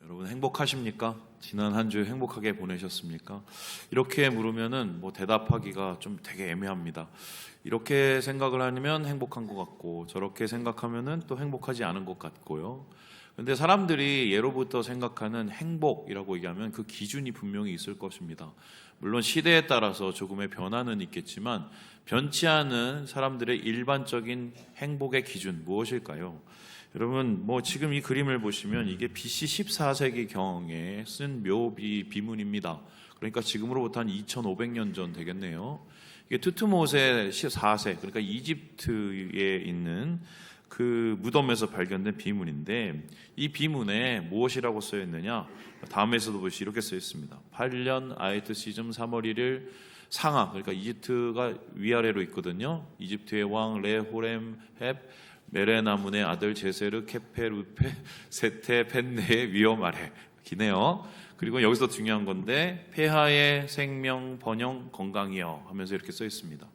여러분 행복하십니까? 지난 한 주 행복하게 보내셨습니까? 이렇게 물으면은 대답하기가 좀 되게 애매합니다. 이렇게 생각을 하면 행복한 것 같고 저렇게 생각하면은 또 행복하지 않은 것 같고요. 근데 사람들이 예로부터 생각하는 행복이라고 얘기하면 그 기준이 분명히 있을 것입니다. 물론 시대에 따라서 조금의 변화는 있겠지만 변치 않은 사람들의 일반적인 행복의 기준 무엇일까요? 여러분 지금 이 그림을 보시면 이게 BC 14세기경에 쓴 묘비 비문입니다. 그러니까 지금으로부터 한 2500년 전 되겠네요. 이게 투트모세 4세, 그러니까 이집트에 있는 그 무덤에서 발견된 비문인데 이 비문에 무엇이라고 쓰여 있느냐? 다음에서도 보시 이렇게 쓰여 있습니다. 8년 아이트 시즌 3월 1일 상하, 그러니까 이집트가 위아래로 있거든요. 이집트의 왕 레호렘헵 메레나문의 아들 제세르 케페루페 세테 펜네의 위엄 아래. 기네요. 그리고 여기서 중요한 건데 폐하의 생명 번영 건강이여 하면서 이렇게 써 있습니다.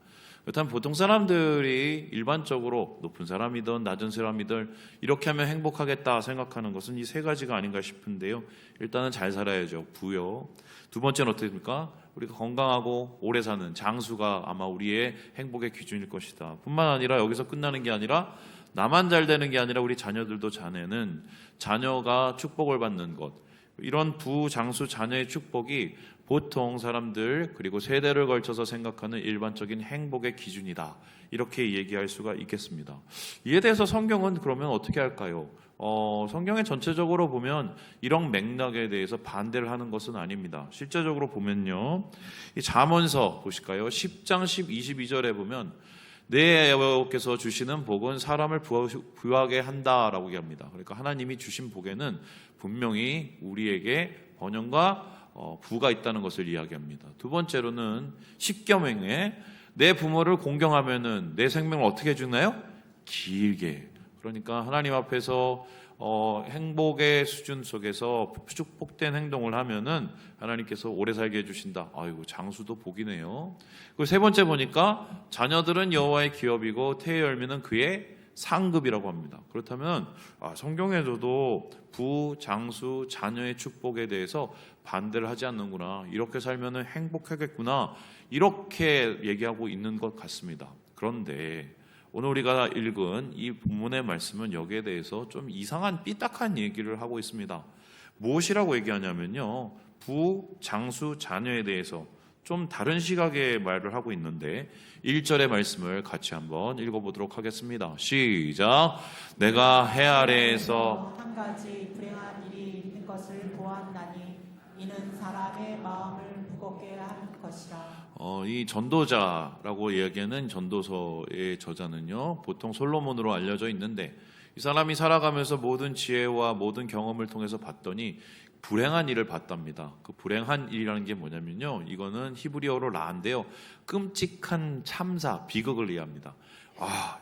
그렇다면 보통 사람들이 일반적으로 높은 사람이든 낮은 사람이든 이렇게 하면 행복하겠다 생각하는 것은 이 세 가지가 아닌가 싶은데요. 일단은 잘 살아야죠. 부요. 두 번째는 어떻게 됩니까? 우리가 건강하고 오래 사는 장수가 아마 우리의 행복의 기준일 것이다. 뿐만 아니라 여기서 끝나는 게 아니라 나만 잘 되는 게 아니라 우리 자녀들도 자네는 자녀가 축복을 받는 것, 이런 부장수 자녀의 축복이 보통 사람들 그리고 세대를 걸쳐서 생각하는 일반적인 행복의 기준이다. 이렇게 얘기할 수가 있겠습니다. 이에 대해서 성경은 그러면 어떻게 할까요? 성경에 전체적으로 보면 이런 맥락에 대해서 반대를 하는 것은 아닙니다. 실제적으로 보면요. 이 잠언서 보실까요? 10장 22절에 보면 내 여호와께서 주시는 복은 사람을 부하게 한다라고 얘기합니다. 그러니까 하나님이 주신 복에는 분명히 우리에게 번영과 부가 있다는 것을 이야기합니다. 두 번째로는 십계명에 내 부모를 공경하면은 내 생명을 어떻게 해주나요? 길게. 그러니까 하나님 앞에서 행복의 수준 속에서 축복된 행동을 하면은 하나님께서 오래 살게 해주신다. 아이고 장수도 복이네요. 그리고 세 번째 보니까 자녀들은 여호와의 기업이고 태의 열매는 그의 상급이라고 합니다. 그렇다면 성경에서도 부, 장수, 자녀의 축복에 대해서 반대를 하지 않는구나. 이렇게 살면은 행복하겠구나. 이렇게 얘기하고 있는 것 같습니다. 그런데 오늘 우리가 읽은 이 본문의 말씀은 여기에 대해서 좀 이상한 삐딱한 얘기를 하고 있습니다. 무엇이라고 얘기하냐면요. 부, 장수, 자녀에 대해서 좀 다른 시각의 말을 하고 있는데 1절의 말씀을 같이 한번 읽어보도록 하겠습니다. 시작. 내가 해 아래에서 한 가지 불행한 일이 있는 것을 보았나니 이는 사람의 마음을 무겁게 할 것이라. 이 전도자라고 이야기하는 전도서의 저자는요, 보통 솔로몬으로 알려져 있는데 이 사람이 살아가면서 모든 지혜와 모든 경험을 통해서 봤더니 불행한 일을 봤답니다. 그 불행한 일이라는 게 뭐냐면요, 이거는 히브리어로 라인데요, 끔찍한 참사, 비극을 이해합니다.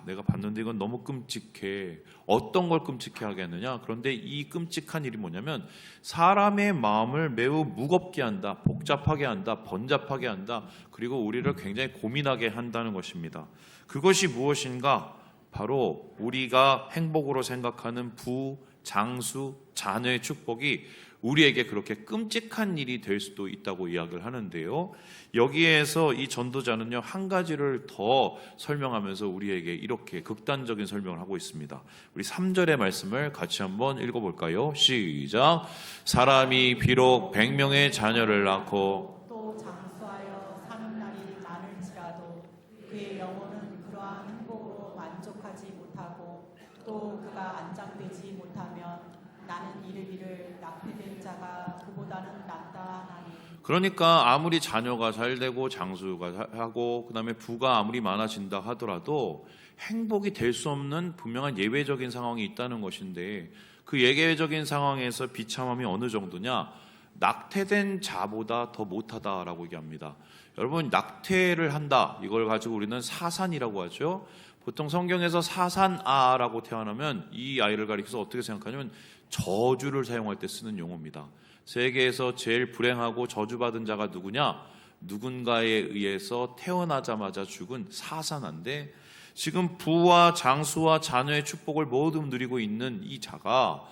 내가 봤는데 이건 너무 끔찍해. 어떤 걸 끔찍해 하겠느냐? 그런데 이 끔찍한 일이 뭐냐면 사람의 마음을 매우 무겁게 한다, 복잡하게 한다, 번잡하게 한다, 그리고 우리를 굉장히 고민하게 한다는 것입니다. 그것이 무엇인가? 바로 우리가 행복으로 생각하는 부, 장수, 자녀의 축복이 우리에게 그렇게 끔찍한 일이 될 수도 있다고 이야기를 하는데요. 여기에서 이 전도자는요, 한 가지를 더 설명하면서 우리에게 이렇게 극단적인 설명을 하고 있습니다. 우리 3절의 말씀을 같이 한번 읽어볼까요? 시작. 사람이 비록 100명의 자녀를 낳고 또 장수하여 사는 날이 많을지라도 그의 영혼은 그러한 행복으로 만족하지 못하고 또 그가 안장되지 못하면 나는 이르기를 낙태된 자가 그보다는 낫다 하나니. 그러니까 아무리 자녀가 잘 되고 장수가 하고 그다음에 부가 아무리 많아진다 하더라도 행복이 될 수 없는 분명한 예외적인 상황이 있다는 것인데 그 예외적인 상황에서 비참함이 어느 정도냐? 낙태된 자보다 더 못하다라고 얘기합니다. 여러분, 낙태를 한다, 이걸 가지고 우리는 사산이라고 하죠. 보통 성경에서 사산아라고 태어나면 이 아이를 가리켜서 어떻게 생각하냐면 저주를 사용할 때 쓰는 용어입니다. 세계에서 제일 불행하고 저주받은 자가 누구냐? 누군가에 의해서 태어나자마자 죽은 사산아인데 지금 부와 장수와 자녀의 축복을 모두 누리고 있는 이 자가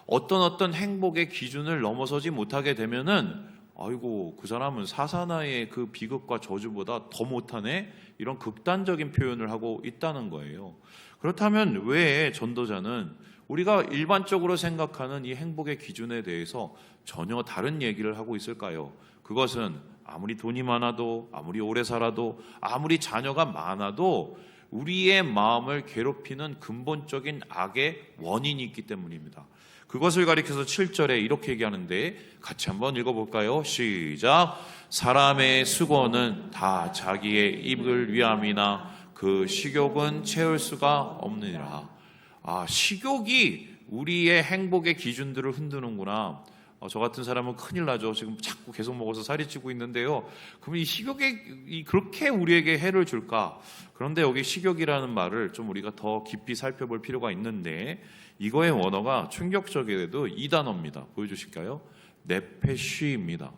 어떤 행복의 기준을 넘어서지 못하게 되면은 아이고 그 사람은 사사나이의 그 비극과 저주보다 더 못하네, 이런 극단적인 표현을 하고 있다는 거예요. 그렇다면 왜 전도자는 우리가 일반적으로 생각하는 이 행복의 기준에 대해서 전혀 다른 얘기를 하고 있을까요? 그것은 아무리 돈이 많아도, 아무리 오래 살아도, 아무리 자녀가 많아도 우리의 마음을 괴롭히는 근본적인 악의 원인이 있기 때문입니다. 그것을 가리켜서 7절에 이렇게 얘기하는데 같이 한번 읽어볼까요? 시작. 사람의 수고는 다 자기의 입을 위함이나 그 식욕은 채울 수가 없느니라. 식욕이 우리의 행복의 기준들을 흔드는구나. 저 같은 사람은 큰일 나죠. 지금 자꾸 계속 먹어서 살이 찌고 있는데요. 그러면 이 식욕이 그렇게 우리에게 해를 줄까? 그런데 여기 식욕이라는 말을 좀 우리가 더 깊이 살펴볼 필요가 있는데, 이거의 원어가 충격적이게도 이 단어입니다. 보여주실까요? 네페쉬입니다.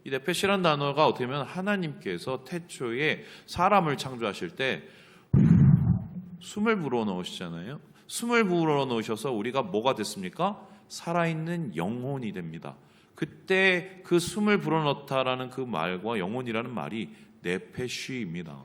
이 네페쉬라는 단어가 어떻게 보면 하나님께서 태초에 사람을 창조하실 때 숨을 불어넣으시잖아요. 숨을 불어넣으셔서 우리가 뭐가 됐습니까? 살아있는 영혼이 됩니다. 그때 그 숨을 불어넣다라는 그 말과 영혼이라는 말이 네페쉬입니다.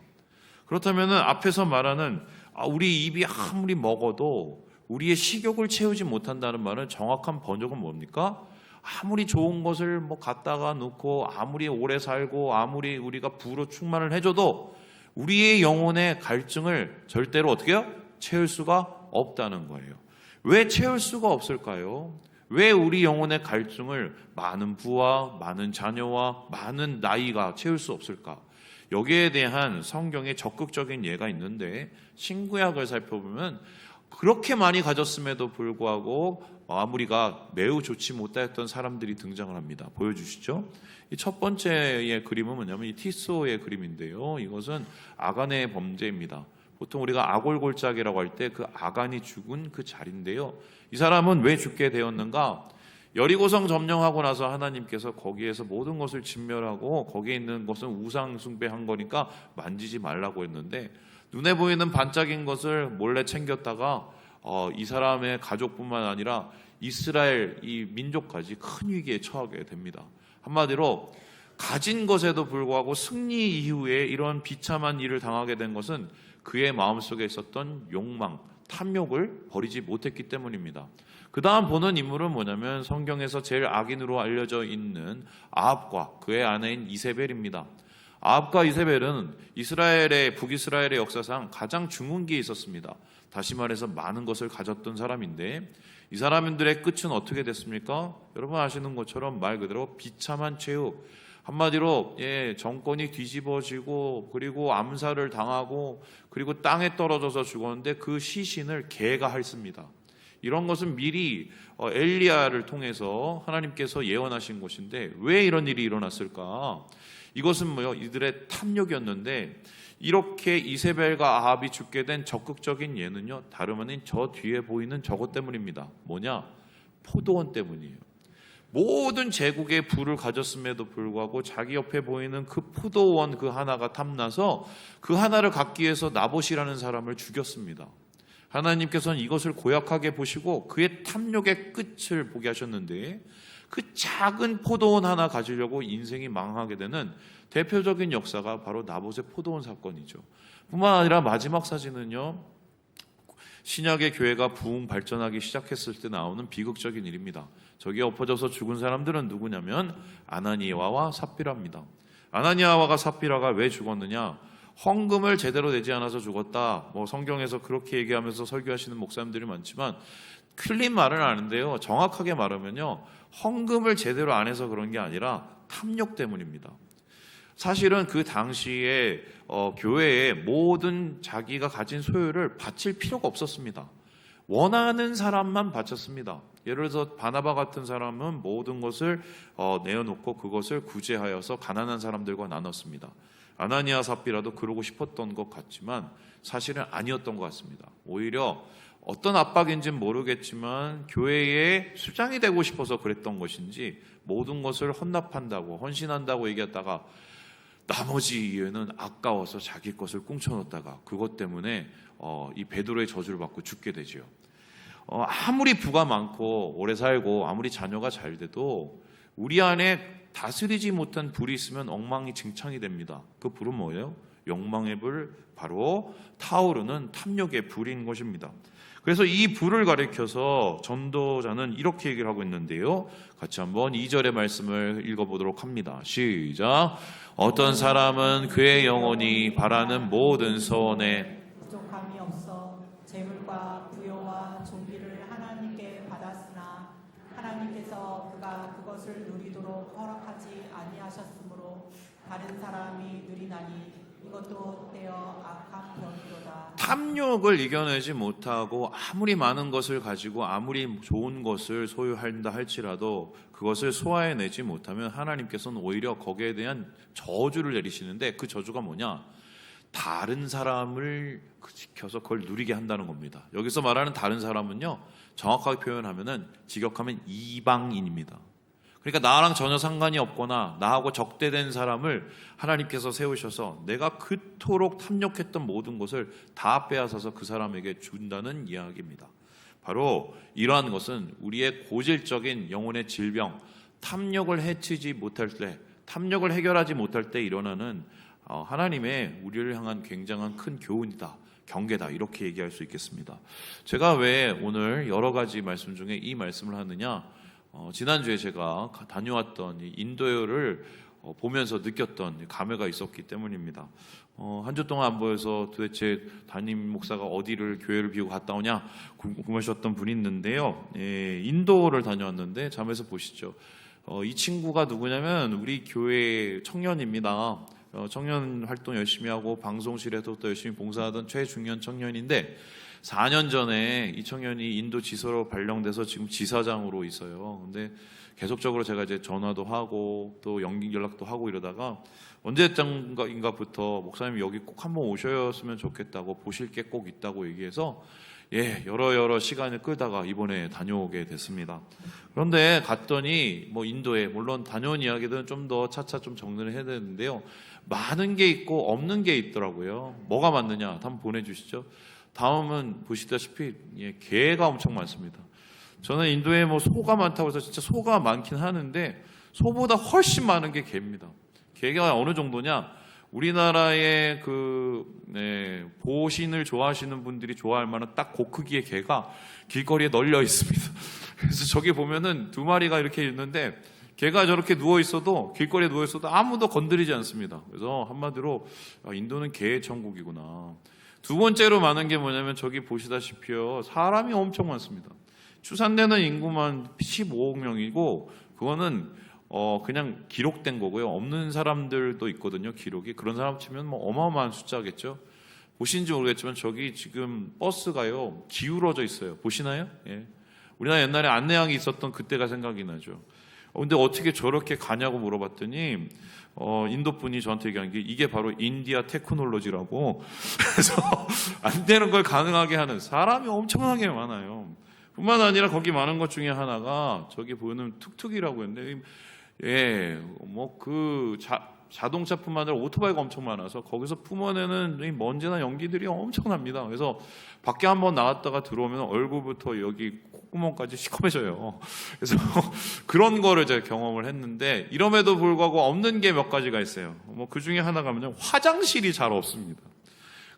그렇다면 앞에서 말하는 우리 입이 아무리 먹어도 우리의 식욕을 채우지 못한다는 말은 정확한 번역은 뭡니까? 아무리 좋은 것을 갖다가 놓고 아무리 오래 살고 아무리 우리가 부로 충만을 해줘도 우리의 영혼의 갈증을 절대로 어떻게 해요? 채울 수가 없다는 거예요. 왜 채울 수가 없을까요? 왜 우리 영혼의 갈증을 많은 부와 많은 자녀와 많은 나이가 채울 수 없을까? 여기에 대한 성경의 적극적인 예가 있는데, 신구약을 살펴보면 그렇게 많이 가졌음에도 불구하고 마무리가 매우 좋지 못했던 사람들이 등장을 합니다. 보여주시죠. 이 첫 번째의 그림은 뭐냐면 이 티소의 그림인데요. 이것은 아간의 범죄입니다. 보통 우리가 아골골짜기라고 할 때 그 아간이 죽은 그 자리인데요. 이 사람은 왜 죽게 되었는가? 여리고성 점령하고 나서 하나님께서 거기에서 모든 것을 진멸하고 거기에 있는 것은 우상 숭배한 거니까 만지지 말라고 했는데, 눈에 보이는 반짝인 것을 몰래 챙겼다가 이 사람의 가족뿐만 아니라 이스라엘 이 민족까지 큰 위기에 처하게 됩니다. 한마디로 가진 것에도 불구하고 승리 이후에 이런 비참한 일을 당하게 된 것은 그의 마음속에 있었던 욕망, 탐욕을 버리지 못했기 때문입니다. 그 다음 보는 인물은 뭐냐면 성경에서 제일 악인으로 알려져 있는 아합과 그의 아내인 이세벨입니다. 아합과 이세벨은 북이스라엘의 역사상 가장 중흥기에 있었습니다. 다시 말해서 많은 것을 가졌던 사람인데, 이 사람들의 끝은 어떻게 됐습니까? 여러분 아시는 것처럼 말 그대로 비참한 최후, 한마디로 정권이 뒤집어지고 그리고 암살을 당하고 그리고 땅에 떨어져서 죽었는데 그 시신을 개가 핥습니다. 이런 것은 미리 엘리야를 통해서 하나님께서 예언하신 것인데, 왜 이런 일이 일어났을까? 이것은 이들의 탐욕이었는데, 이렇게 이세벨과 아합이 죽게 된 적극적인 예는요, 다름 아닌 저 뒤에 보이는 저것 때문입니다. 뭐냐? 포도원 때문이에요. 모든 제국의 부를 가졌음에도 불구하고 자기 옆에 보이는 그 포도원 그 하나가 탐나서 그 하나를 갖기 위해서 나봇이라는 사람을 죽였습니다. 하나님께서는 이것을 고약하게 보시고 그의 탐욕의 끝을 보게 하셨는데, 그 작은 포도원 하나 가지려고 인생이 망하게 되는 대표적인 역사가 바로 나봇의 포도원 사건이죠. 뿐만 아니라 마지막 사진은요, 신약의 교회가 부흥 발전하기 시작했을 때 나오는 비극적인 일입니다. 저기에 엎어져서 죽은 사람들은 누구냐면 아나니아와 삽비라입니다. 아나니아와 삽비라가 왜 죽었느냐? 헌금을 제대로 내지 않아서 죽었다. 성경에서 그렇게 얘기하면서 설교하시는 목사님들이 많지만 틀린 말은 아닌데요. 정확하게 말하면요, 헌금을 제대로 안 해서 그런 게 아니라 탐욕 때문입니다. 사실은 그 당시에 교회에 모든 자기가 가진 소유를 바칠 필요가 없었습니다. 원하는 사람만 바쳤습니다. 예를 들어서 바나바 같은 사람은 모든 것을 내어놓고 그것을 구제하여서 가난한 사람들과 나눴습니다. 아나니아 삽비라도 그러고 싶었던 것 같지만 사실은 아니었던 것 같습니다. 오히려 어떤 압박인지는 모르겠지만 교회의 수장이 되고 싶어서 그랬던 것인지 모든 것을 헌납한다고 헌신한다고 얘기했다가 나머지 이유는 아까워서 자기 것을 꽁쳐놓다가 그것 때문에 이 베드로의 저주를 받고 죽게 되지요. 아무리 부가 많고 오래 살고 아무리 자녀가 잘 돼도 우리 안에 다스리지 못한 불이 있으면 엉망이 증창이 됩니다. 그 불은 뭐예요? 욕망의 불, 바로 타오르는 탐욕의 불인 것입니다. 그래서 이 불을 가리켜서 전도자는 이렇게 얘기를 하고 있는데요. 같이 한번 2절의 말씀을 읽어보도록 합니다. 시작. 어떤 사람은 그의 영혼이 바라는 모든 소원에 부족함이 없어 재물과 부요와 존귀를 하나님께 받았으나 하나님께서 그가 그것을 누리도록 허락하지 아니하셨으므로 다른 사람이 누리나니 이것도 떼어 악한 병이로다. 탐욕을 이겨내지 못하고 아무리 많은 것을 가지고 아무리 좋은 것을 소유한다 할지라도 그것을 소화해내지 못하면 하나님께서는 오히려 거기에 대한 저주를 내리시는데, 그 저주가 뭐냐? 다른 사람을 지켜서 그걸 누리게 한다는 겁니다. 여기서 말하는 다른 사람은요, 정확하게 표현하면은 직역하면 이방인입니다. 그러니까 나랑 전혀 상관이 없거나 나하고 적대된 사람을 하나님께서 세우셔서 내가 그토록 탐욕했던 모든 것을 다 빼앗아서 그 사람에게 준다는 이야기입니다. 바로 이러한 것은 우리의 고질적인 영혼의 질병, 탐욕을 해치지 못할 때, 탐욕을 해결하지 못할 때 일어나는 하나님의 우리를 향한 굉장한 큰 교훈이다, 경계다, 이렇게 얘기할 수 있겠습니다. 제가 왜 오늘 여러 가지 말씀 중에 이 말씀을 하느냐, 지난주에 제가 다녀왔던 이 인도를 보면서 느꼈던 감회가 있었기 때문입니다. 한 주 동안 안 보여서 도대체 담임 목사가 어디를 교회를 비우고 갔다 오냐 궁금하셨던 분이 있는데요. 인도를 다녀왔는데 잠에서 보시죠. 이 친구가 누구냐면 우리 교회 청년입니다. 청년 활동 열심히 하고 방송실에서 또 열심히 봉사하던 최중년 청년인데 4년 전에 이 청년이 인도 지사로 발령돼서 지금 지사장으로 있어요. 근데 계속적으로 제가 이제 전화도 하고 또 연락도 하고 이러다가 언제쯤인가부터 목사님 여기 꼭 한번 오셨으면 좋겠다고, 보실 게 꼭 있다고 얘기해서 여러 시간을 끌다가 이번에 다녀오게 됐습니다. 그런데 갔더니 뭐 인도에 물론 다녀온 이야기들은 좀 더 차차 좀 정리를 해야 되는데요. 많은 게 있고 없는 게 있더라고요. 뭐가 많느냐? 한번 보내주시죠. 다음은 보시다시피 개가 엄청 많습니다. 저는 인도에 뭐 소가 많다고 해서 진짜 소가 많긴 하는데 소보다 훨씬 많은 게 개입니다. 개가 어느 정도냐? 우리나라의 보신을 좋아하시는 분들이 좋아할 만한 딱 그 크기의 개가 길거리에 널려 있습니다. 그래서 저기 보면은 2마리가 이렇게 있는데 개가 저렇게 누워 있어도, 길거리에 누워 있어도 아무도 건드리지 않습니다. 그래서 한마디로 인도는 개의 천국이구나. 두 번째로 많은 게 뭐냐면 저기 보시다시피요, 사람이 엄청 많습니다. 추산되는 인구만 15억 명이고 그거는 그냥 기록된 거고요. 없는 사람들도 있거든요, 기록이. 그런 사람 치면 뭐 어마어마한 숫자겠죠. 보신지 모르겠지만 저기 지금 버스가요 기울어져 있어요. 보시나요? 예. 우리나라 옛날에 안내양이 있었던 그때가 생각이 나죠. 근데 어떻게 저렇게 가냐고 물어봤더니 인도 분이 저한테 얘기한 게 이게 바로 인디아 테크놀로지라고. 그래서 안 되는 걸 가능하게 하는 사람이 엄청나게 많아요. 뿐만 아니라 거기 많은 것 중에 하나가 저기 보이는 툭툭이라고 했는데, 뭐 자동차뿐만 아니라 오토바이가 엄청 많아서 거기서 뿜어내는 이 먼지나 연기들이 엄청납니다. 그래서 밖에 한번 나갔다가 들어오면 얼굴부터 여기 콧구멍까지 시커매져요. 그래서 그런 거를 제가 경험을 했는데, 이럼에도 불구하고 없는 게 몇 가지가 있어요. 뭐 그 중에 하나가 뭐냐면 화장실이 잘 없습니다.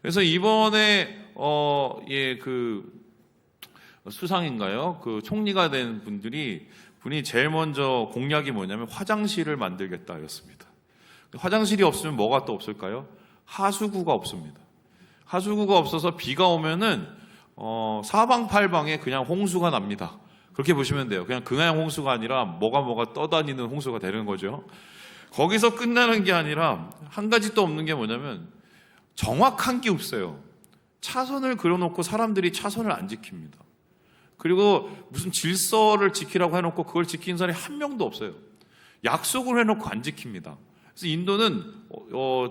그래서 이번에 수상인가요? 그 총리가 된 분이 제일 먼저 공약이 뭐냐면 화장실을 만들겠다였습니다. 화장실이 없으면 뭐가 또 없을까요? 하수구가 없습니다. 하수구가 없어서 비가 오면은 사방팔방에 그냥 홍수가 납니다. 그렇게 보시면 돼요. 그냥 홍수가 아니라 뭐가 떠다니는 홍수가 되는 거죠. 거기서 끝나는 게 아니라 한 가지 또 없는 게 뭐냐면 정확한 게 없어요. 차선을 그려놓고 사람들이 차선을 안 지킵니다. 그리고 무슨 질서를 지키라고 해놓고 그걸 지키는 사람이 한 명도 없어요. 약속을 해놓고 안 지킵니다. 그래서 인도는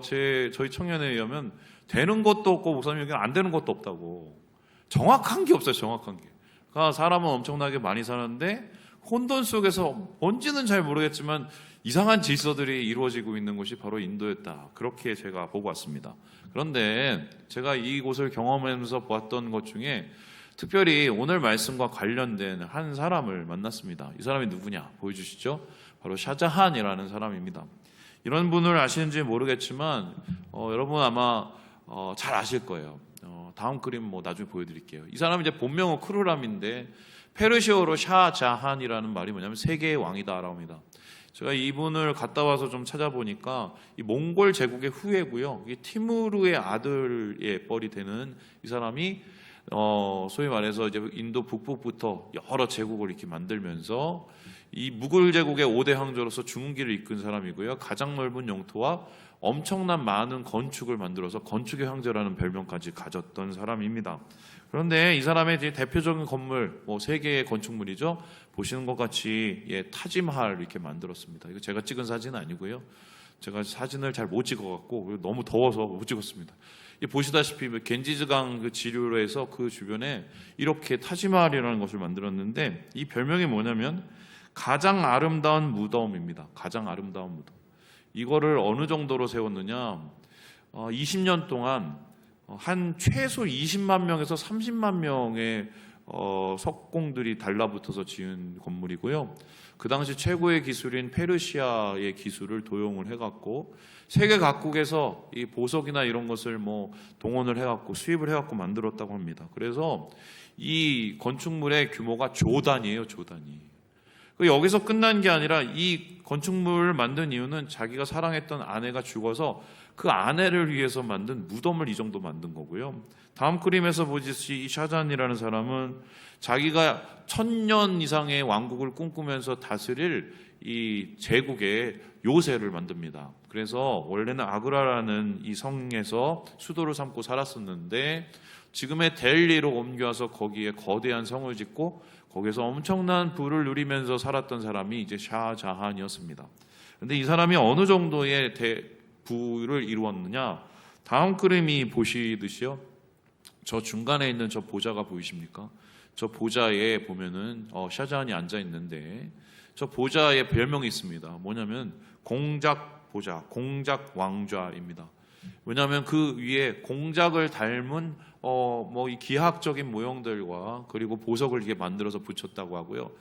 저희 청년에 의하면 되는 것도 없고 목사님 여기는 안 되는 것도 없다고. 정확한 게 없어요. 정확한 게. 그러니까 사람은 엄청나게 많이 사는데 혼돈 속에서 뭔지는 잘 모르겠지만 이상한 질서들이 이루어지고 있는 곳이 바로 인도였다. 그렇게 제가 보고 왔습니다. 그런데 제가 이곳을 경험하면서 보았던 것 중에 특별히 오늘 말씀과 관련된 한 사람을 만났습니다. 이 사람이 누구냐 보여주시죠? 바로 샤자한이라는 사람입니다. 이런 분을 아시는지 모르겠지만 여러분 아마 잘 아실 거예요. 다음 그림 뭐 나중에 보여드릴게요. 이 사람은 이제 본명은 크루람인데 페르시어로 샤자한이라는 말이 뭐냐면 세계의 왕이다라고 합니다. 제가 이분을 갔다 와서 좀 찾아보니까 이 몽골 제국의 후예고요. 이 티무르의 아들의 뻘이 되는 이 사람이 소위 말해서 이제 인도 북부부터 여러 제국을 이렇게 만들면서 이 무굴 제국의 5대 황제로서 중흥기를 이끈 사람이고요. 가장 넓은 영토와 엄청난 많은 건축을 만들어서 건축의 황제라는 별명까지 가졌던 사람입니다. 그런데 이 사람의 이제 대표적인 건물, 뭐 세 개의 건축물이죠. 보시는 것 같이 타지마할 이렇게 만들었습니다. 이거 제가 찍은 사진은 아니고요. 제가 사진을 잘 못 찍어갖고 너무 더워서 못 찍었습니다. 보시다시피 겐지즈강 그 지류로 해서 그 주변에 이렇게 타지마할이라는 것을 만들었는데 이 별명이 뭐냐면 가장 아름다운 무덤입니다. 가장 아름다운 무덤. 이거를 어느 정도로 세웠느냐? 20년 동안 한 최소 20만 명에서 30만 명의 석공들이 달라붙어서 지은 건물이고요. 그 당시 최고의 기술인 페르시아의 기술을 도용을 해갖고 세계 각국에서 이 보석이나 이런 것을 뭐 동원을 해갖고 수입을 해갖고 만들었다고 합니다. 그래서 이 건축물의 규모가 조 단위예요, 조 단위. 여기서 끝난 게 아니라 이 건축물을 만든 이유는 자기가 사랑했던 아내가 죽어서 그 아내를 위해서 만든 무덤을 이 정도 만든 거고요. 다음 그림에서 보듯이 이 샤잔이라는 사람은 자기가 1000년 이상의 왕국을 꿈꾸면서 다스릴 이 제국의 요새를 만듭니다. 그래서 원래는 아그라라는 이 성에서 수도를 삼고 살았었는데 지금의 델리로 옮겨와서 거기에 거대한 성을 짓고 거기서 엄청난 부를 누리면서 살았던 사람이 이제 샤자한이었습니다. 그런데 이 사람이 어느 정도의 부를 이루었느냐? 다음 그림이 보시듯이요. 저 중간에 있는 저 보좌가 보이십니까? 저 보좌에 보면은 샤자한이 앉아 있는데 저 보좌에 별명이 있습니다. 뭐냐면 공작 보좌, 공작 왕좌입니다. 왜냐하면 그 위에 공작을 닮은 뭐 이 기하학적인 모형들과 그리고 보석을 이렇게 만들어서 붙였다고 하고요.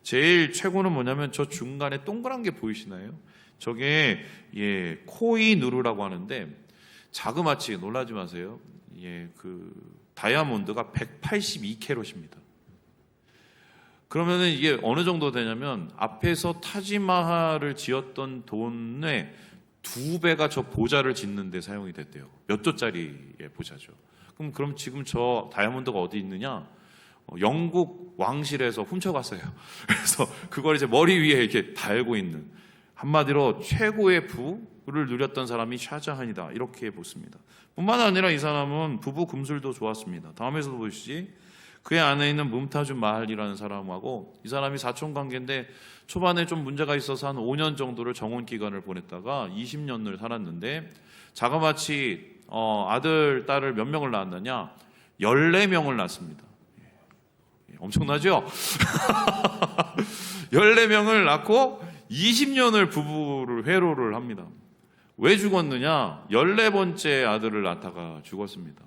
제일 최고는 뭐냐면 저 중간에 동그란 게 보이시나요? 저게 코이 누르라고 하는데 자그마치 놀라지 마세요. 그 다이아몬드가 182캐럿입니다. 그러면은 이게 어느 정도 되냐면 앞에서 타지마할을 지었던 돈의 2배가 저 보좌를 짓는 데 사용이 됐대요. 몇 조짜리의 보좌죠. 그럼 지금 저 다이아몬드가 어디 있느냐? 영국 왕실에서 훔쳐갔어요. 그래서 그걸 이제 머리 위에 이렇게 달고 있는, 한마디로 최고의 부를 누렸던 사람이 샤자한이다 이렇게 보습니다. 뿐만 아니라 이 사람은 부부 금술도 좋았습니다. 다음에서도 보시지 그의 안에 있는 뭄타주 마할이라는 사람하고 이 사람이 사촌 관계인데 초반에 좀 문제가 있어서 한 5년 정도를 정원 기간을 보냈다가 20년을 살았는데 자그마치 아들, 딸을 몇 명을 낳았느냐? 14명을 낳습니다. 엄청나죠? 14명을 낳고 20년을 부부를 회로를 합니다. 왜 죽었느냐? 14번째 아들을 낳다가 죽었습니다.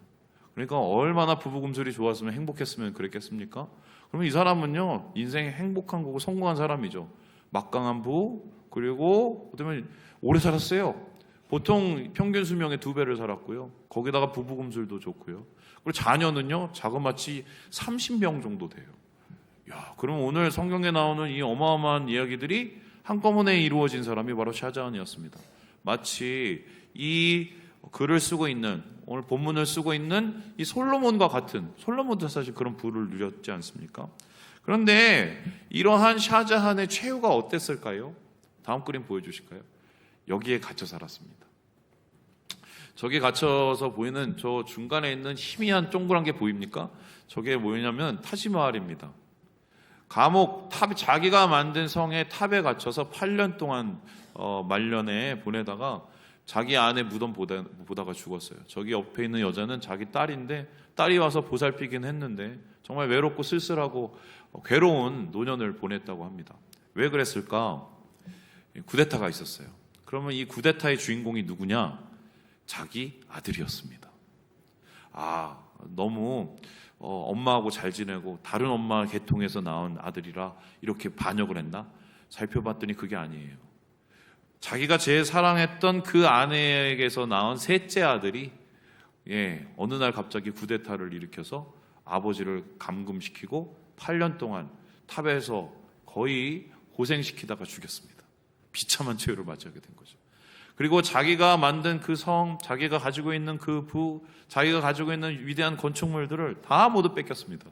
그러니까 얼마나 부부금술이 좋았으면 행복했으면 그랬겠습니까? 그러면 이 사람은요 인생에 행복한 거고 성공한 사람이죠. 막강한 부, 그리고 어쩌면 오래 살았어요. 보통 평균 수명의 2배를 살았고요. 거기다가 부부금술도 좋고요. 그리고 자녀는요 자그마치 30명 정도 돼요. 야, 그럼 오늘 성경에 나오는 이 어마어마한 이야기들이 한꺼번에 이루어진 사람이 바로 샤자한이었습니다. 마치 이 글을 쓰고 있는, 오늘 본문을 쓰고 있는 이 솔로몬과 같은, 솔로몬도 사실 그런 부를 누렸지 않습니까? 그런데 이러한 샤자한의 최후가 어땠을까요? 다음 그림 보여주실까요? 여기에 갇혀 살았습니다. 저기 갇혀서 보이는 저 중간에 있는 희미한 동그란 게 보입니까? 저게 뭐냐면 타지마할입니다. 감옥 탑, 자기가 만든 성의 탑에 갇혀서 8년 동안 말년에 보내다가 자기 아내 무덤 보다가 죽었어요. 저기 옆에 있는 여자는 자기 딸인데 딸이 와서 보살피긴 했는데 정말 외롭고 쓸쓸하고 괴로운 노년을 보냈다고 합니다. 왜 그랬을까? 쿠데타가 있었어요. 그러면 이 쿠데타의 주인공이 누구냐? 자기 아들이었습니다. 너무 엄마하고 잘 지내고 다른 엄마 계통에서 낳은 아들이라 이렇게 반역을 했나? 살펴봤더니 그게 아니에요. 자기가 제일 사랑했던 그 아내에게서 낳은 셋째 아들이 어느 날 갑자기 쿠데타를 일으켜서 아버지를 감금시키고 8년 동안 탑에서 거의 고생시키다가 죽였습니다. 비참한 죄를 맞이하게 된 거죠. 그리고 자기가 만든 그 성, 자기가 가지고 있는 그 부, 자기가 가지고 있는 위대한 건축물들을 다 모두 뺏겼습니다.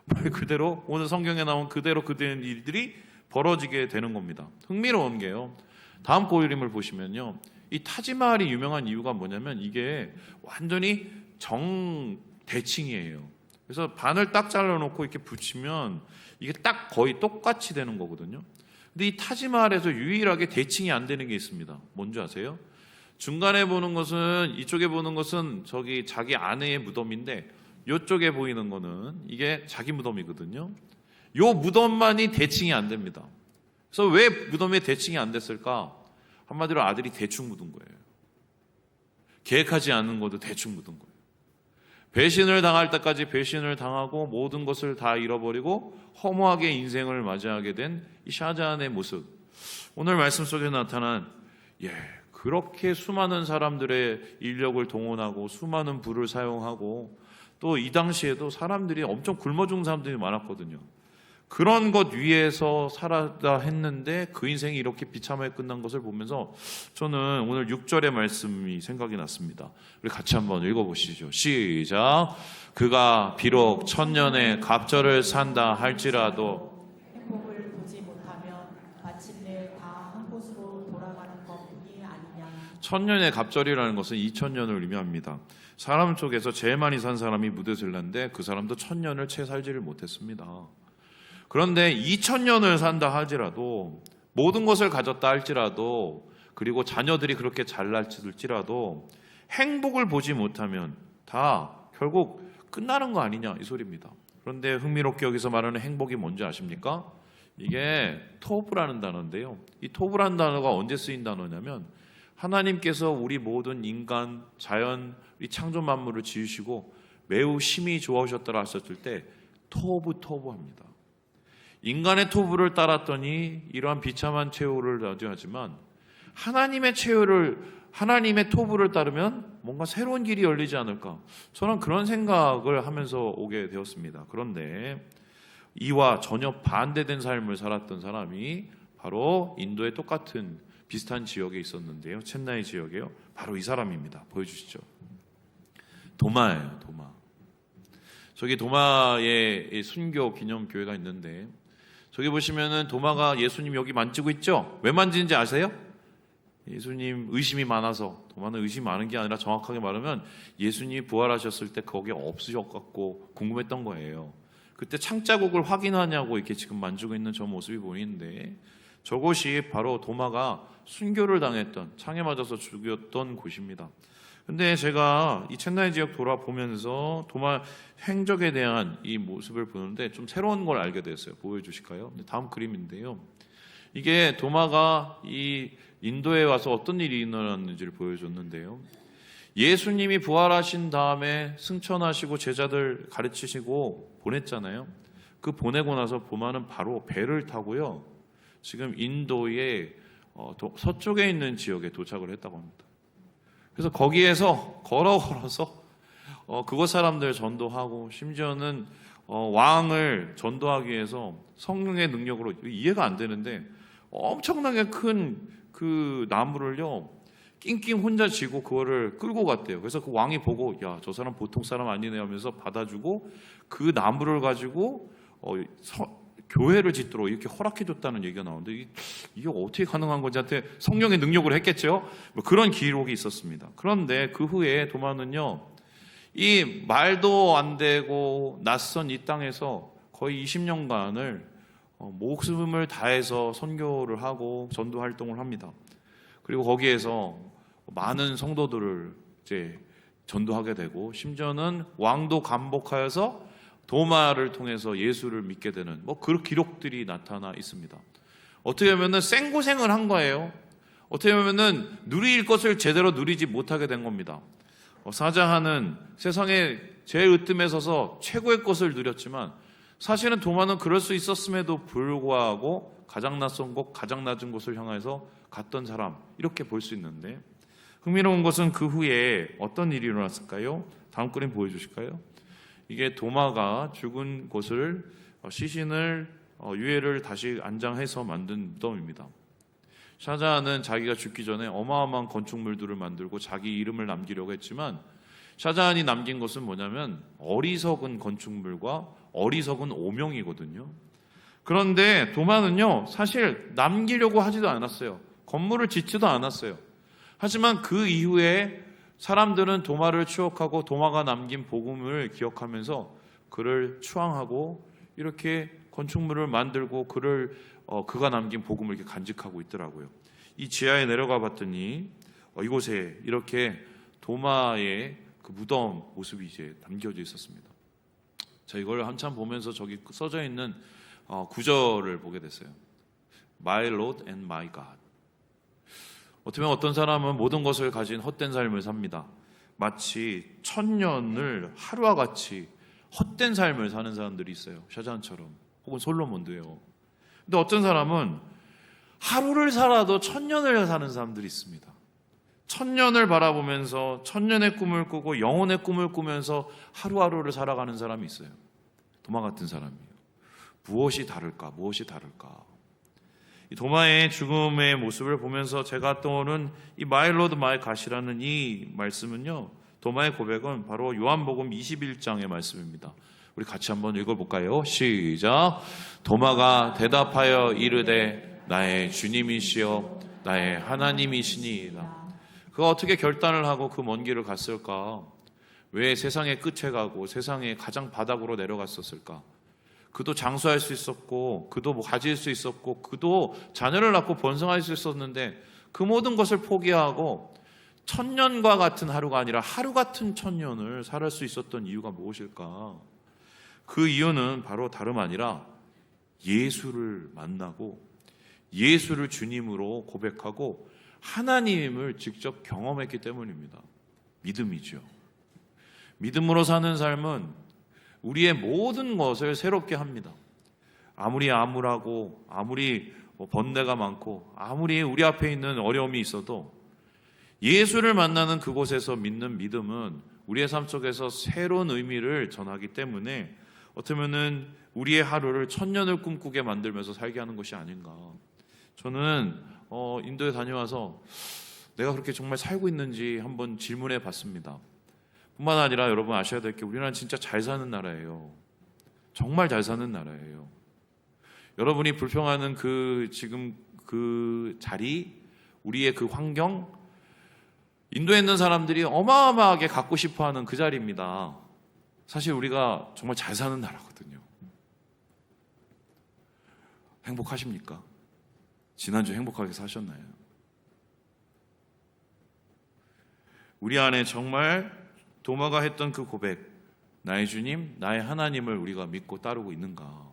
말 그대로 오늘 성경에 나온 그대로 그된 일들이 벌어지게 되는 겁니다. 흥미로운 게요. 다음 고유림을 보시면요. 이 타지마할이 유명한 이유가 뭐냐면 이게 완전히 정대칭이에요. 그래서 반을 딱 잘라놓고 이렇게 붙이면 이게 딱 거의 똑같이 되는 거거든요. 근데 이 타지마할에서 유일하게 대칭이 안 되는 게 있습니다. 뭔지 아세요? 중간에 보는 것은, 이쪽에 보는 것은 저기 자기 아내의 무덤인데 이쪽에 보이는 거는 이게 자기 무덤이거든요. 요 무덤만이 대칭이 안 됩니다. 그래서 왜 무덤에 대칭이 안 됐을까? 한마디로 아들이 대충 묻은 거예요. 계획하지 않은 것도 대충 묻은 거예요. 배신을 당할 때까지 배신을 당하고 모든 것을 다 잃어버리고 허무하게 인생을 맞이하게 된 이 샤자한의 모습. 오늘 말씀 속에 나타난 그렇게 수많은 사람들의 인력을 동원하고 수많은 부를 사용하고 또 이 당시에도 사람들이 엄청 굶어 죽는 사람들이 많았거든요. 그런 것 위에서 살았다 했는데 그 인생이 이렇게 비참하게 끝난 것을 보면서 저는 오늘 6절의 말씀이 생각이 났습니다. 우리 같이 한번 읽어보시죠. 시작. 그가 비록 1000년의 갑절을 산다 할지라도 행복을 보지 못하면 마침내 다 한 곳으로 돌아가는 것뿐이 아니냐. 1000년의 갑절이라는 것은 2000년을 의미합니다. 사람 속에서 제일 많이 산 사람이 무드슬라인데 그 사람도 1000년을 채 살지를 못했습니다. 그런데 2000년을 산다 할지라도 모든 것을 가졌다 할지라도 그리고 자녀들이 그렇게 잘날지라도 행복을 보지 못하면 다 결국 끝나는 거 아니냐 이 소리입니다. 그런데 흥미롭게 여기서 말하는 행복이 뭔지 아십니까? 이게 토브라는 단어인데요. 이 토브라는 단어가 언제 쓰인 단어냐면 하나님께서 우리 모든 인간, 자연, 이 창조 만물을 지으시고 매우 심히 좋아하셨더라 하셨을 때 토브합니다. 인간의 토부를 따랐더니 이러한 비참한 최후를 맞이하지만 하나님의 토부를 따르면 뭔가 새로운 길이 열리지 않을까? 저는 그런 생각을 하면서 오게 되었습니다. 그런데 이와 전혀 반대된 삶을 살았던 사람이 바로 인도의 똑같은 비슷한 지역에 있었는데요. 첸나이 지역에요. 바로 이 사람입니다. 보여주시죠. 도마예요. 도마. 저기 도마의 순교 기념교회가 있는데 저기 보시면은 도마가 예수님 여기 만지고 있죠? 왜 만지는지 아세요? 예수님 의심이 많아서. 도마는 의심이 많은 게 아니라 정확하게 말하면 예수님이 부활하셨을 때 거기에 없으셨고 궁금했던 거예요. 그때 창자국을 확인하냐고 이렇게 지금 만지고 있는 저 모습이 보이는데 저곳이 바로 도마가 순교를 당했던, 창에 맞아서 죽였던 곳입니다. 근데 제가 이 첸나이 지역 돌아보면서 도마 행적에 대한 이 모습을 보는데 좀 새로운 걸 알게 됐어요. 보여주실까요? 다음 그림인데요. 이게 도마가 이 인도에 와서 어떤 일이 일어났는지를 보여줬는데요. 예수님이 부활하신 다음에 승천하시고 제자들 가르치시고 보냈잖아요. 그 보내고 나서 도마는 바로 배를 타고요. 지금 인도의 서쪽에 있는 지역에 도착을 했다고 합니다. 그래서 거기에서 걸어서 그곳 사람들 전도하고 심지어는 왕을 전도하기 위해서 성령의 능력으로 이해가 안 되는데 엄청나게 큰 그 나무를요 낑낑 혼자 지고 그거를 끌고 갔대요. 그래서 그 왕이 보고 야, 저 사람 보통 사람 아니네 하면서 받아주고 그 나무를 가지고 교회를 짓도록 이렇게 허락해줬다는 얘기가 나오는데 이게 어떻게 가능한 건지 한테 성령의 능력으로 했겠죠. 뭐 그런 기록이 있었습니다. 그런데 그 후에 도마는요 이 말도 안 되고 낯선 이 땅에서 거의 20년간을 목숨을 다해서 선교를 하고 전도 활동을 합니다. 그리고 거기에서 많은 성도들을 이제 전도하게 되고 심지어는 왕도 감복하여서 도마를 통해서 예수를 믿게 되는 그런 기록들이 나타나 있습니다. 어떻게 보면은 생고생을 한 거예요. 어떻게 보면은 누릴 것을 제대로 누리지 못하게 된 겁니다. 사자하는 세상에 제일 으뜸에 서서 최고의 것을 누렸지만 사실은 도마는 그럴 수 있었음에도 불구하고 가장 낯선 곳, 가장 낮은 곳을 향해서 갔던 사람, 이렇게 볼 수 있는데, 흥미로운 것은 그 후에 어떤 일이 일어났을까요? 다음 그림 보여주실까요? 이게 도마가 죽은 곳을 시신을 유해를 다시 안장해서 만든 무덤입니다. 샤자한은 자기가 죽기 전에 어마어마한 건축물들을 만들고 자기 이름을 남기려고 했지만, 샤자한이 남긴 것은 뭐냐면 어리석은 건축물과 어리석은 오명이거든요. 그런데 도마는요, 사실 남기려고 하지도 않았어요. 건물을 짓지도 않았어요. 하지만 그 이후에 사람들은 도마를 추억하고 도마가 남긴 복음을 기억하면서 그를 추앙하고 이렇게 건축물을 만들고 그가 남긴 복음을 이렇게 간직하고 있더라고요. 이 지하에 내려가 봤더니 이곳에 이렇게 도마의 그 무덤 모습이 이제 남겨져 있었습니다. 자, 이걸 한참 보면서 저기 써져 있는 구절을 보게 됐어요. My Lord and my God. 어떻게 보면 어떤 사람은 모든 것을 가진 헛된 삶을 삽니다. 마치 천년을 하루와 같이 헛된 삶을 사는 사람들이 있어요. 샤잔처럼, 혹은 솔로몬도요. 근데 어떤 사람은 하루를 살아도 천년을 사는 사람들이 있습니다. 천년을 바라보면서 천년의 꿈을 꾸고 영혼의 꿈을 꾸면서 하루하루를 살아가는 사람이 있어요. 도마 같은 사람이에요. 무엇이 다를까? 무엇이 다를까? 이 도마의 죽음의 모습을 보면서 제가 떠오른 이 My Lord, My God이라는 이 말씀은요, 도마의 고백은 바로 요한복음 21장의 말씀입니다. 우리 같이 한번 읽어볼까요? 시작. 도마가 대답하여 이르되 나의 주님이시여 나의 하나님이시니이다. 그가 어떻게 결단을 하고 그 먼 길을 갔을까? 왜 세상의 끝에 가고 세상의 가장 바닥으로 내려갔었을까? 그도 장수할 수 있었고, 그도 가질 수 있었고, 그도 자녀를 낳고 번성할 수 있었는데 그 모든 것을 포기하고 천년과 같은 하루가 아니라 하루 같은 천년을 살 수 있었던 이유가 무엇일까? 그 이유는 바로 다름 아니라 예수를 만나고 예수를 주님으로 고백하고 하나님을 직접 경험했기 때문입니다. 믿음이죠. 믿음으로 사는 삶은 우리의 모든 것을 새롭게 합니다. 아무리 암울하고 아무리 번뇌가 많고 아무리 우리 앞에 있는 어려움이 있어도 예수를 만나는 그곳에서 믿는 믿음은 우리의 삶 속에서 새로운 의미를 전하기 때문에 어떻게 보면 우리의 하루를 천년을 꿈꾸게 만들면서 살게 하는 것이 아닌가. 저는 인도에 다녀와서 내가 그렇게 정말 살고 있는지 한번 질문해 봤습니다. 뿐만 아니라 여러분 아셔야 될 게 우리나라는 진짜 잘 사는 나라예요. 정말 잘 사는 나라예요. 여러분이 불평하는 지금 그 자리, 우리의 그 환경, 인도에 있는 사람들이 어마어마하게 갖고 싶어하는 그 자리입니다. 사실 우리가 정말 잘 사는 나라거든요. 행복하십니까? 지난주 행복하게 사셨나요? 우리 안에 정말 도마가 했던 그 고백, 나의 주님, 나의 하나님을 우리가 믿고 따르고 있는가?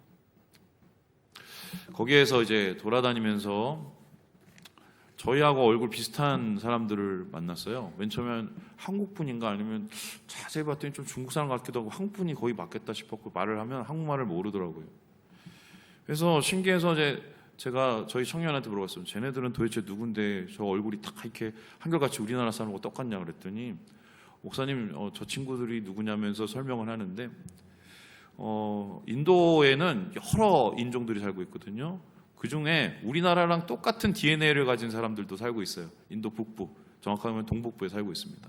거기에서 이제 돌아다니면서 저희하고 얼굴 비슷한 사람들을 만났어요. 맨 처음엔 한국분인가 아니면 자세히 봤더니 좀 중국 사람 같기도 하고 한국분이 거의 맞겠다 싶었고 말을 하면 한국말을 모르더라고요. 그래서 신기해서 제가 저희 청년한테 물어봤어요. 쟤네들은 도대체 누군데 저 얼굴이 딱 이렇게 한결같이 우리나라 사람하고 똑같냐 그랬더니 목사님 저 친구들이 누구냐면서 설명을 하는데 인도에는 여러 인종들이 살고 있거든요. 그중에 우리나라랑 똑같은 DNA를 가진 사람들도 살고 있어요. 인도 북부, 정확하면 동북부에 살고 있습니다.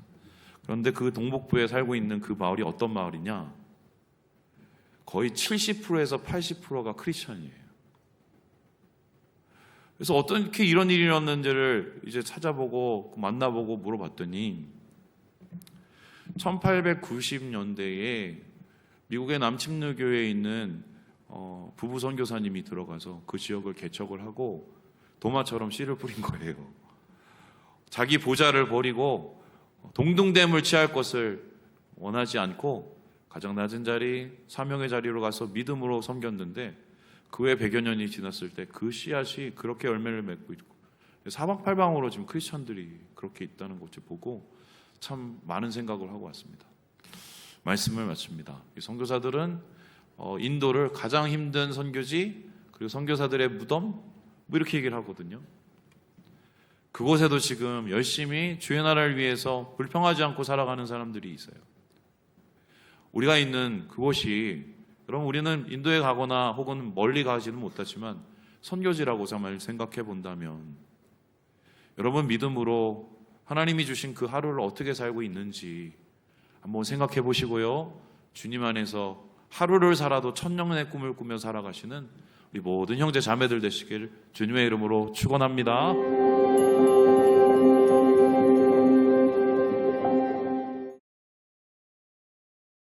그런데 그 동북부에 살고 있는 그 마을이 어떤 마을이냐? 거의 70%에서 80%가 크리스천이에요. 그래서 어떻게 이런 일이 일어났는지를 이제 찾아보고 만나보고 물어봤더니 1890년대에 미국의 남침르교회에 있는 부부 선교사님이 들어가서 그 지역을 개척을 하고 도마처럼 씨를 뿌린 거예요. 자기 보좌를 버리고 동등됨을 취할 것을 원하지 않고 가장 낮은 자리, 사명의 자리로 가서 믿음으로 섬겼는데 그 후에 100여 년이 지났을 때 그 씨앗이 그렇게 열매를 맺고 있고 사방팔방으로 지금 크리스천들이 그렇게 있다는 것을 보고 참 많은 생각을 하고 왔습니다. 말씀을 마칩니다. 이 선교사들은 인도를 가장 힘든 선교지, 그리고 선교사들의 무덤, 뭐 이렇게 얘기를 하거든요. 그곳에도 지금 열심히 주의 나라를 위해서 불평하지 않고 살아가는 사람들이 있어요. 우리가 있는 그곳이, 여러분, 우리는 인도에 가거나 혹은 멀리 가지는 못하지만 선교지라고 정말 생각해 본다면, 여러분 믿음으로 하나님이 주신 그 하루를 어떻게 살고 있는지 한번 생각해 보시고요. 주님 안에서 하루를 살아도 천년의 꿈을 꾸며 살아가시는 우리 모든 형제 자매들 되시길 주님의 이름으로 축원합니다.